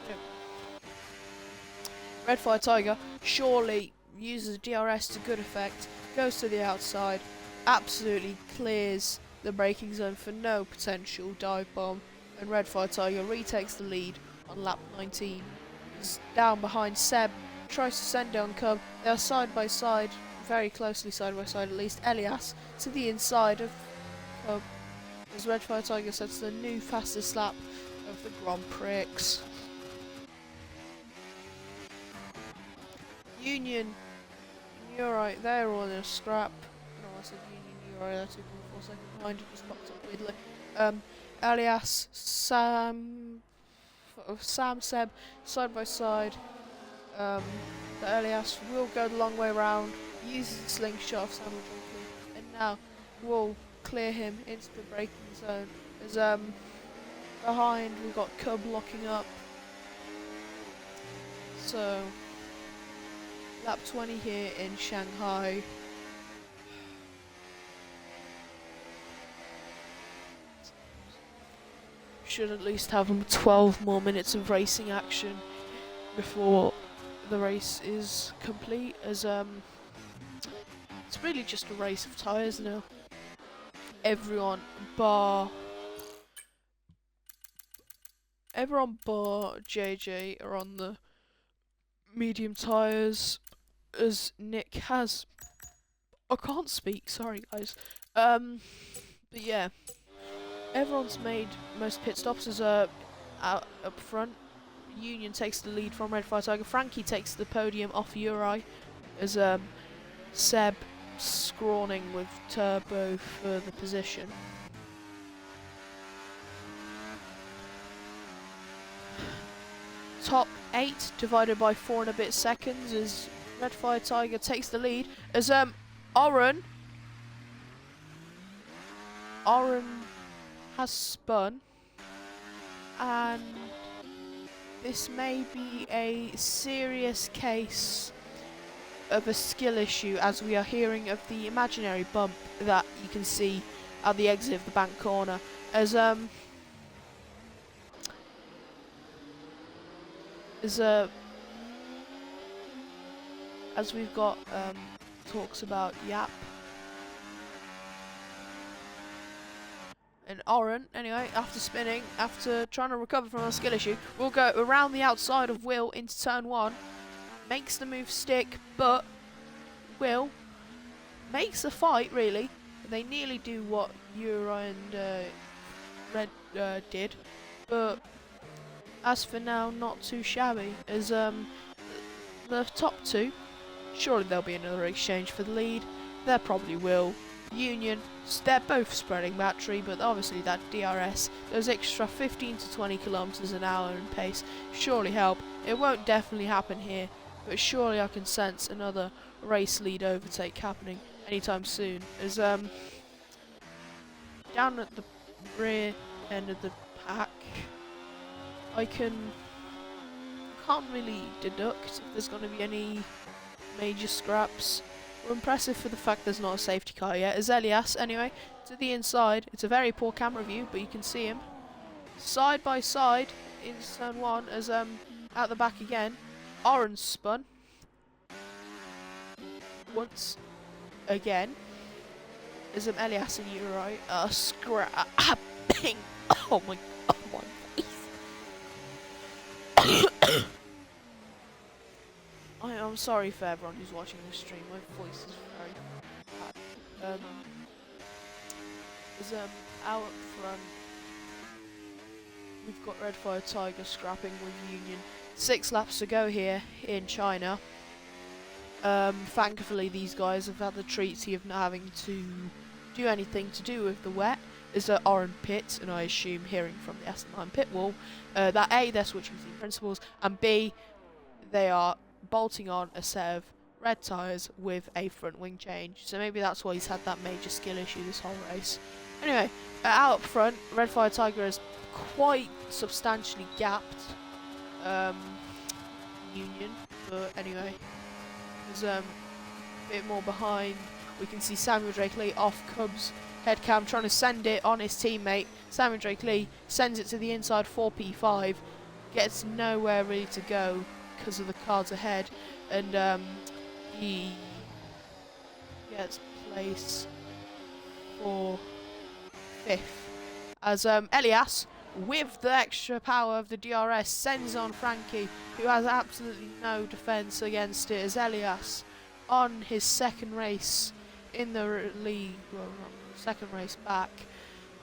in Red Fire Tiger surely uses DRS to good effect, goes to the outside, absolutely clears the braking zone for no potential dive bomb, and Red Fire Tiger retakes the lead on lap 19. He's down behind Seb, tries to send down Cub. They are side by side, very closely side by side at least. Elias to the inside of Cub as Red Fire Tiger sets the new fastest lap of the Grand Prix. Union, you're right, they're on a scrap. No, I said Union, you're right, they're 2.4 seconds behind, it just popped up weirdly. Elias, Sam, Seb, side by side. The Elias will go the long way round, uses the slingshot of Samuel Johnson, and now will clear him into the braking zone. As behind we've got Cub locking up. So lap 20 here in Shanghai. Should at least have 12 more minutes of racing action before the race is complete, as it's really just a race of tyres now. Everyone bar JJ are on the medium tyres, as Nick has... I can't speak, sorry guys. But yeah, everyone's made most pit stops as out up front. Union takes the lead from Red Fire Tiger. Frankie takes the podium off Uri, as Seb scrawning with Turbo for the position. Top 8 divided by 4 and a bit seconds as Red Fire Tiger takes the lead, as Oren has spun, and this may be a serious case of a skill issue, as we are hearing of the imaginary bump that you can see at the exit of the bank corner, as we've got talks about Yap and Oren. Anyway, after spinning, after trying to recover from a skill issue, we'll go around the outside of Will into turn 1. Makes the move stick, but Will makes a fight, really. They nearly do what Uri and Red did, but as for now, not too shabby, as the top 2, surely there'll be another exchange for the lead. There probably will. Union, they're both spreading battery, but obviously that DRS, those extra 15 to 20 kilometers an hour in pace, surely help. It won't definitely happen here, but surely I can sense another race lead overtake happening anytime soon, as down at the rear end of the pack, I can't really deduct if there's going to be any major scraps. We're impressive for the fact there's not a safety car yet. As Elias, anyway, to the inside. It's a very poor camera view, but you can see him. Side by side in turn 1, as at the back again. Orange spun. Once again. As Elias and Uri are scrapping. Oh my face. I'm sorry for everyone who's watching this stream, my voice is very bad. Out up front, we've got Red Fire Tiger scrapping with Union. 6 laps to go here in China. Thankfully these guys have had the treaty of not having to do anything to do with the wet. Is Oren pit, and I assume hearing from the S9 pit wall, that A, they're switching team principals, and B, they are bolting on a set of red tyres with a front wing change. So maybe that's why he's had that major skill issue this whole race. Anyway, out up front, Red Fire Tiger is quite substantially gapped Union, but anyway, there's a bit more behind. We can see Samuel Drake Lee off Cubs head cam trying to send it on his teammate. Samuel Drake Lee sends it to the inside 4P5, gets nowhere really to go because of the cards ahead, and he gets place for 5th as Elias, with the extra power of the DRS, sends on Frankie, who has absolutely no defence against it, as Elias, on his second race in the league, well, not second race back,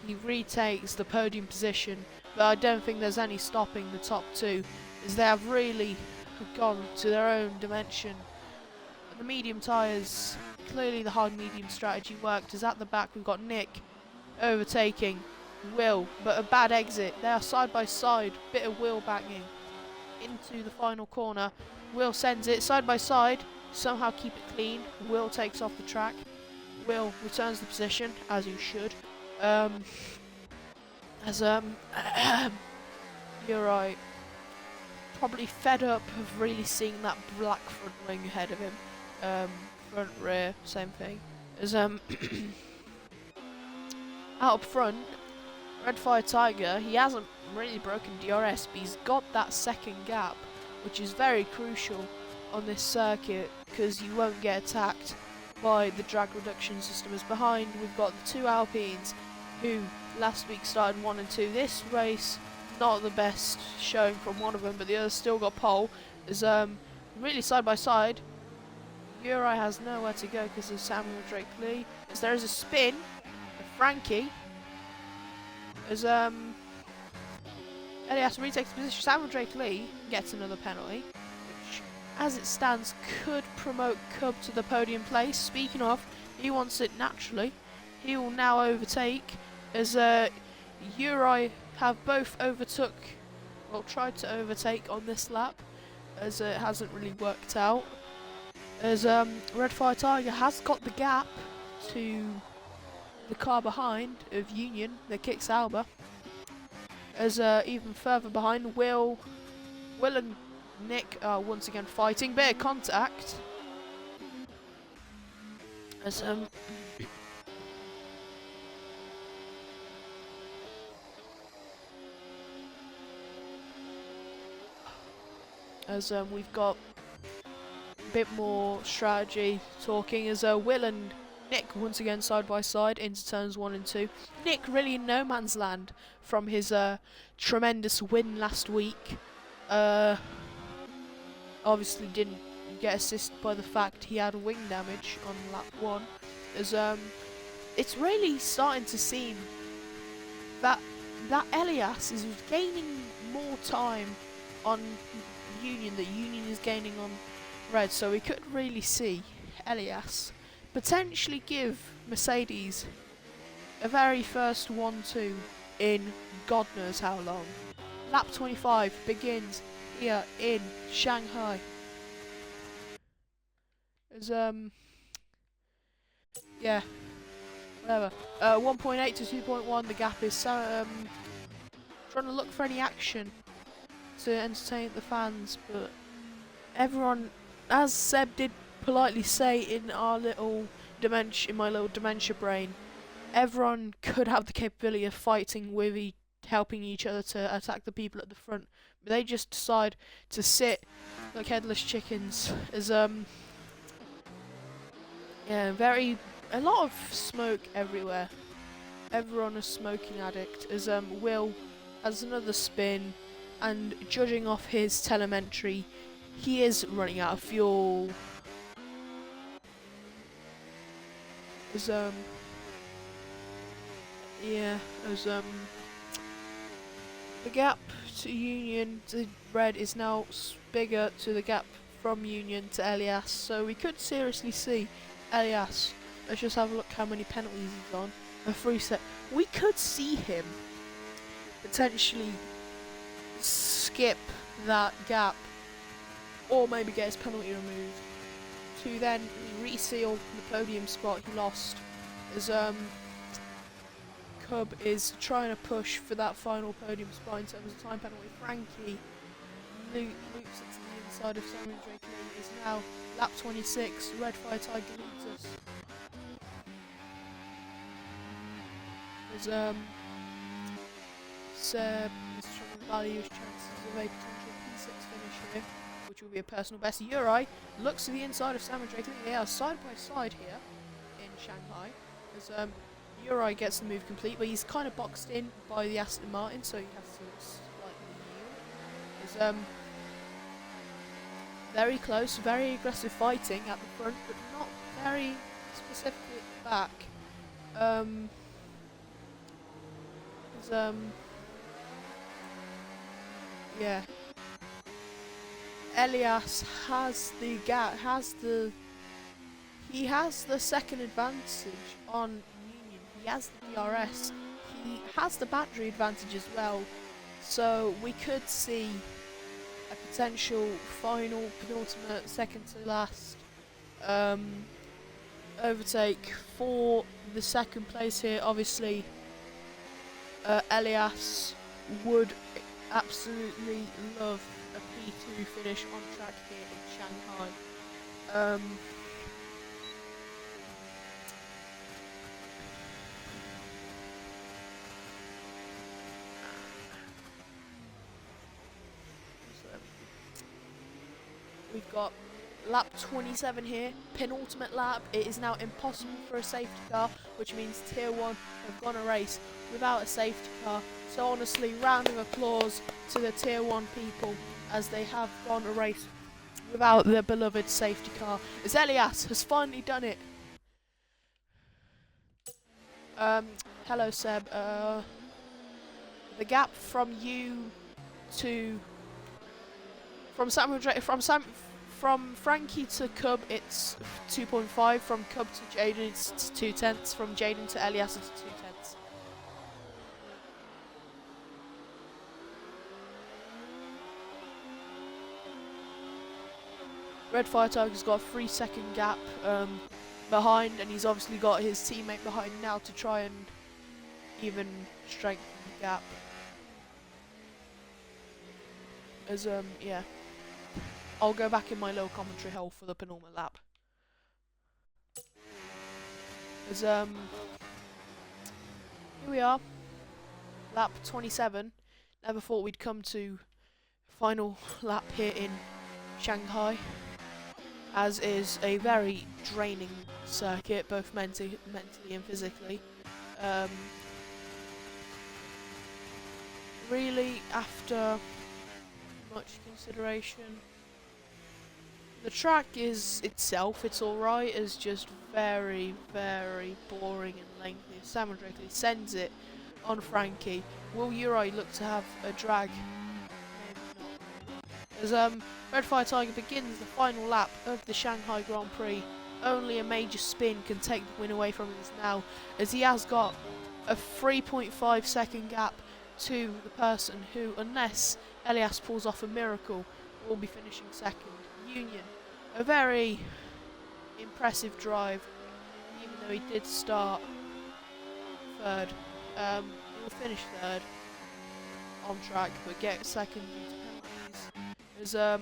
he retakes the podium position, but I don't think there's any stopping the top two, as they have really gone to their own dimension. The medium tyres, clearly the hard-medium strategy worked, as at the back we've got Nick overtaking Will, but a bad exit. They are side by side, bit of wheel banging into the final corner. Will sends it side by side, somehow keep it clean. Will takes off the track. Will returns the position, as you should. You're right. Probably fed up of really seeing that black front wing ahead of him. Front, rear, same thing. As out up front, Red Fire Tiger, he hasn't really broken DRS, but he's got that second gap, which is very crucial on this circuit, because you won't get attacked by the drag reduction system. As behind, we've got the two Alpines, who last week started 1 and 2. This race, not the best showing from one of them, but the other still got pole. Is really side by side. Uri has nowhere to go because of Samuel Drake Lee. As there is a spin of Frankie. As Elias retakes the position, Samuel Drake Lee gets another penalty, which, as it stands, could promote Cub to the podium place. Speaking of, he wants it naturally. He will now overtake, as Uri have both tried to overtake on this lap, as it hasn't really worked out. As Red Fire Tiger has got the gap to the car behind of Union, that kicks Alba. As even further behind, Will and Nick are once again fighting. Bit of contact. As we've got a bit more strategy talking, as Will and Nick once again side by side into turns 1 and 2. Nick really in no man's land from his tremendous win last week. Obviously didn't get assisted by the fact he had wing damage on lap 1. As it's really starting to seem that Elias is gaining more time on Union, that Union is gaining on Red, so we could really see Elias potentially give Mercedes a very first 1-2 in God knows how long. Lap 25 begins here in Shanghai. As yeah, whatever. 1.8 to 2.1, the gap is trying to look for any action to entertain the fans, but everyone, as Seb did politely say in our little dementia, in my little dementia brain, everyone could have the capability of fighting with helping each other to attack the people at the front, but they just decide to sit like headless chickens. As yeah, a lot of smoke everywhere. Everyone is smoking addict. As Will has another spin, and judging off his telemetry, he is running out of fuel. As yeah, as the gap to Union to Red is now bigger to the gap from Union to Elias, so we could seriously see Elias. Let's just have a look how many penalties he's on. A free set. We could see him potentially skip that gap, or maybe get his penalty removed, to then reseal the podium spot he lost. As Cub is trying to push for that final podium spot in terms of time penalty. Frankie loops it to the inside of Simon Drake Lee. Is now lap 26. Red Fire Tiger leads us. As Seb is trying to value his chances of a potential P6 finish here, which will be a personal best. Uri looks to the inside of Simon Drake Lee. They are side by side here in Shanghai. As Uri gets the move complete, but he's kind of boxed in by the Aston Martin, so he has to slightly yield. Is very close, very aggressive fighting at the front, but not very specifically at the back. Yeah. Elias has the he has the second advantage on Union. He has the DRS. He has the battery advantage as well. So we could see a potential final penultimate, second to last overtake for the second place here. Obviously, Elias would absolutely love a P2 finish on track here in Shanghai. We've got lap 27 here, penultimate lap. It is now impossible for a safety car, which means Tier 1 have gone a race without a safety car. So honestly, round of applause to the Tier 1 people as they have gone a race without their beloved safety car. As Elias has finally done it. Hello Seb. The gap from you to from Frankie to Cub, it's 2.5. From Cub to Jaden, it's 2/10. From Jaden to Elias, it's 2/10. Red Fire Tiger's got a 3-second gap behind, and he's obviously got his teammate behind now to try and even strengthen the gap. As yeah. I'll go back in my little commentary hole for the penultimate lap. As here we are, lap 27. Never thought we'd come to final lap here in Shanghai, as is a very draining circuit, both mentally and physically. Really, after much consideration, the track is itself, it's alright, it's just very, very boring and lengthy. Simon Drake Lee sends it on Frankie. Will Uri look to have a drag? Maybe not. As Red Fire Tiger begins the final lap of the Shanghai Grand Prix, only a major spin can take the win away from him now, as he has got a 3.5 second gap to the person who, unless Elias pulls off a miracle, will be finishing second. Union, a very impressive drive, even though he did start third. He'll finish third on track, but get second due to penalties. There's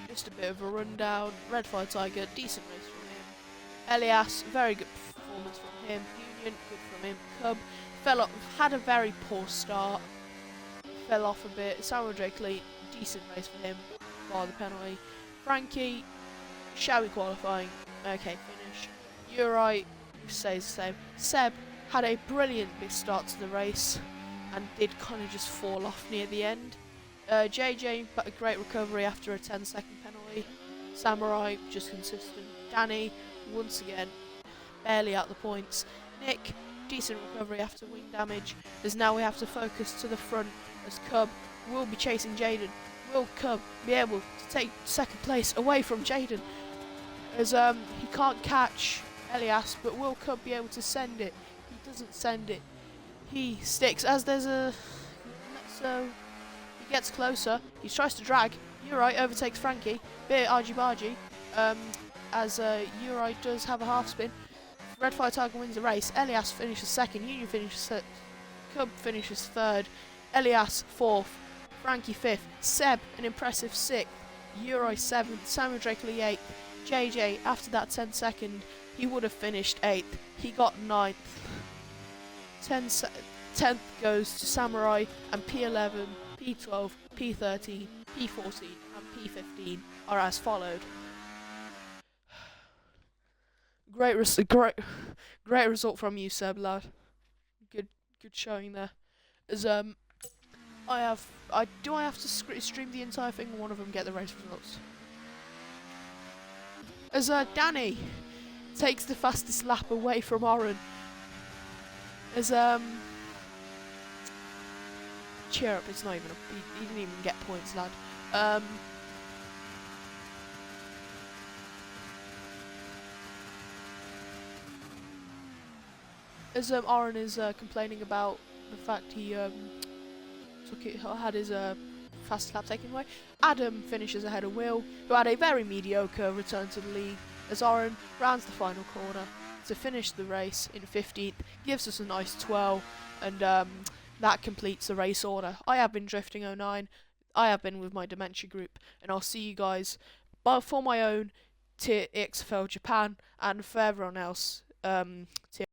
just a bit of a rundown. Red Fire Tiger, decent race from him. Elias, very good performance from him. Union, good from him. Cub fell off, had a very poor start, fell off a bit. Samuel Drake Lee, decent race for him, bar the penalty. Frankie, shall we qualifying? Okay, finish. Uri stays the same. Seb had a brilliant big start to the race and did kind of just fall off near the end. JJ, but a great recovery after a 10-second penalty. Samurai, just consistent. Danny, once again, barely out the points. Nick, decent recovery after wing damage, as now we have to focus to the front, as Cub will be chasing Jaden. Will Cub be able to take second place away from Jaden, as he can't catch Elias, but will Cub be able to send it? He doesn't send it. He sticks, as there's a... so he gets closer, he tries to drag. Uri overtakes Frankie, bit argy-bargy, as Uri does have a half spin. Red Fire Tiger wins the race. Elias finishes second. Union finishes Cub finishes third. Elias fourth. Frankie 5th, Seb an impressive 6th, Uri 7th, Samuel Drakeley 8th, JJ after that 10-second he would have finished 8th, he got 9th. 10th goes to Samurai, and P11, P12, P13, P14 and P15 are as followed. Great result from you, Seb, lad. Good showing there. As I have to stream the entire thing, or one of them get the race results? As Danny takes the fastest lap away from Oren. As cheer up, it's not even he didn't even get points, lad. As Oren is complaining about the fact he had his fast lap taken away, Adam finishes ahead of Will, who had a very mediocre return to the lead, as Oren rounds the final corner to finish the race in 15th, gives us a nice 12, and that completes the race order. I have been Drifting09, I have been with my Dementia group, and I'll see you guys for my own EXFL Japan, and for everyone else,